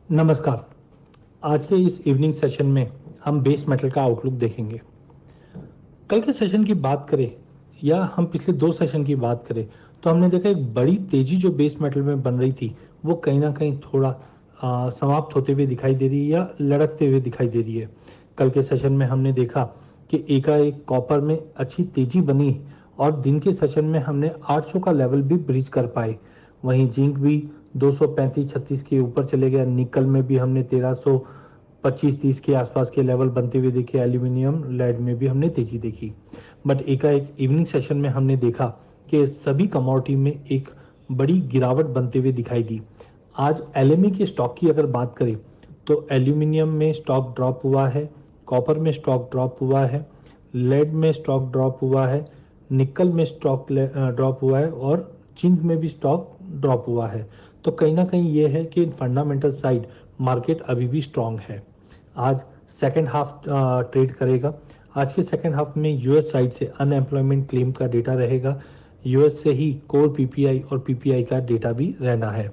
नमस्कार। आज के इस इवनिंग सेशन में हम बेस मेटल का आउटलुक देखेंगे। कल के सेशन की बात करें या हम पिछले 2 सेशन की बात करें तो हमने देखा एक बड़ी तेजी जो बेस मेटल में बन रही थी वो कहीं ना कहीं थोड़ा समाप्त होते हुए दिखाई दे रही है या लड़कते हुए दिखाई दे रही है। कल के सेशन में हमने देखा कि एकाएक कॉपर में अच्छी तेजी बनी और दिन के सेशन में हमने 800 का लेवल भी ब्रीच कर पाए। वहीं जिंक भी 235-36 के ऊपर चले गया। निकल में भी हमने 1325-30 के आसपास के लेवल बनते हुए देखे। एल्यूमिनियम लेड में भी हमने तेजी देखी। बट एकाएक इवनिंग सेशन में हमने देखा कि सभी कमोडिटी में एक बड़ी गिरावट बनते हुए दिखाई दी। आज एलएमई के स्टॉक की अगर बात करें तो एल्यूमिनियम में स्टॉक ड्रॉप हुआ है, कॉपर में स्टॉक ड्रॉप हुआ है, लेड में स्टॉक ड्रॉप हुआ है, निकल में स्टॉक ड्रॉप हुआ है और जिंक में भी स्टॉक ड्रॉप हुआ है। तो कहीं ना कहीं ये है कि फंडामेंटल साइड मार्केट अभी भी स्ट्रांग है। आज सेकेंड हाफ ट्रेड करेगा। आज के सेकेंड हाफ में यूएस साइड से अनएम्प्लॉयमेंट क्लेम का डेटा रहेगा। यूएस से ही कोर पीपीआई और पीपीआई का डेटा भी रहना है।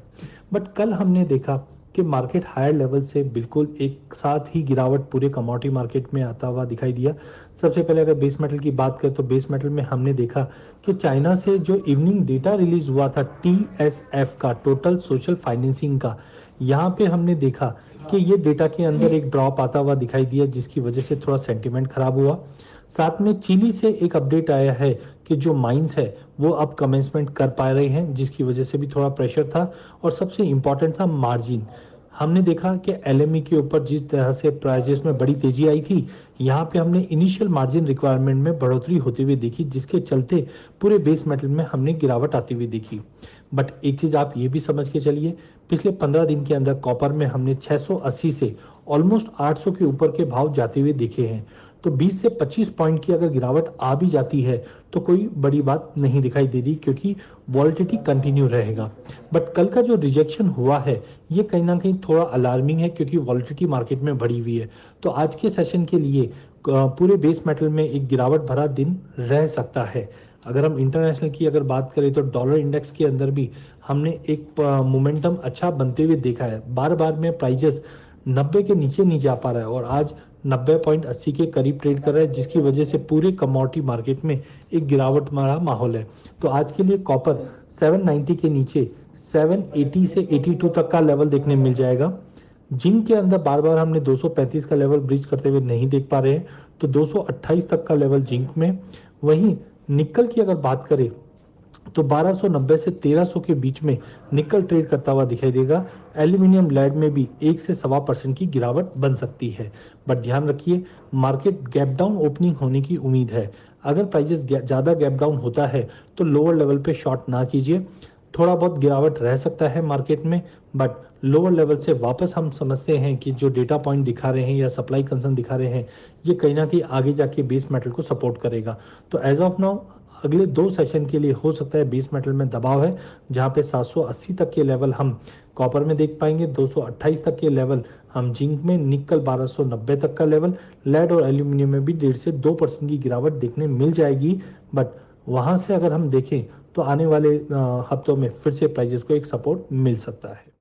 बट कल हमने देखा कि मार्केट हायर लेवल से बिल्कुल एक साथ ही गिरावट पूरे कमोडिटी मार्केट में आता हुआ दिखाई दिया। सबसे पहले अगर बेस मेटल की बात करें तो बेस मेटल में हमने देखा कि चाइना से जो इवनिंग डेटा रिलीज हुआ था टीएसएफ का, टोटल सोशल फाइनेंसिंग का, यहाँ पे हमने देखा कि ये डेटा के अंदर एक ड्रॉप आता हुआ दिखाई दिया जिसकी वजह से थोड़ा सेंटिमेंट खराब हुआ। साथ में चिली से एक अपडेट आया है कि जो माइंस है वो अब कमेंसमेंट कर पा रहे हैं जिसकी वजह से भी थोड़ा प्रेशर था। और सबसे इंपॉर्टेंट था मार्जिन। हमने देखा कि एलएमई के ऊपर जिस तरह से प्राइजेस में बड़ी तेजी आई थी, यहाँ पे हमने इनिशियल मार्जिन रिक्वायरमेंट में बढ़ोतरी होती हुई देखी जिसके चलते पूरे बेस मेटल में हमने गिरावट आती हुई देखी। बट एक चीज आप ये भी समझ के चलिए, पिछले 15 दिन के अंदर कॉपर में हमने 680 से ऑलमोस्ट 800 के ऊपर के भाव जाते हुए देखे हैं। तो 20 से 25 पॉइंट की अगर गिरावट आ भी जाती है तो कोई बड़ी बात नहीं दिखाई दे रही क्योंकि वॉलिटिलिटी कंटिन्यू रहेगा। बट कल का जो रिजेक्शन हुआ है ये कहीं ना कहीं थोड़ा अलार्मिंग है क्योंकि वॉलिटिलिटी मार्केट में बढ़ी हुई है। तो आज के सेशन के लिए पूरे बेस मेटल में एक गिरावट भरा दिन रह सकता है। अगर हम इंटरनेशनल की अगर बात करें तो डॉलर इंडेक्स के अंदर भी हमने एक मोमेंटम अच्छा बनते हुए देखा है। बार बार में प्राइजेस 90 के नीचे नहीं जा पा रहा है और आज 90.80 के करीब ट्रेड कर रहा है जिसकी वजह से पूरे कमोडिटी मार्केट में एक गिरावट वाला माहौल है। तो आज के लिए कॉपर 790 के नीचे 780 से 82 तक का लेवल देखने मिल जाएगा। जिंक के अंदर बार बार हमने 235 का लेवल ब्रीच करते हुए नहीं देख पा रहे हैं, तो 228 तक का लेवल जिंक में। वहीं निकल की अगर बात करें तो 1290 से 1300 के बीच में निकल ट्रेड करता हुआ दिखाई देगा। एल्यूमिनियम लेड में भी 1 से 1.25% की गिरावट बन सकती है। बट ध्यान रखिए, मार्केट गैप डाउन ओपनिंग होने की उम्मीद है। अगर प्राइजेस ज़्यादा गैप डाउन होता है तो लोअर लेवल पे शॉर्ट ना कीजिए। थोड़ा बहुत गिरावट रह सकता है मार्केट में, बट लोअर लेवल से वापस हम समझते हैं कि जो डेटा पॉइंट दिखा रहे हैं या सप्लाई कंसर्न दिखा रहे हैं ये कहीं ना कहीं आगे जाके बेस मेटल को सपोर्ट करेगा। तो एज ऑफ नाउ अगले 2 सेशन के लिए हो सकता है बेस मेटल में दबाव है, जहां पे 780 तक के लेवल हम कॉपर में देख पाएंगे, 228 तक के लेवल हम जिंक में, निकल 1290 तक का लेवल, लेड और एल्यूमिनियम में भी 1.5 से 2% की गिरावट देखने मिल जाएगी। बट वहां से अगर हम देखें तो आने वाले हफ्तों में फिर से प्राइजेस को एक सपोर्ट मिल सकता है।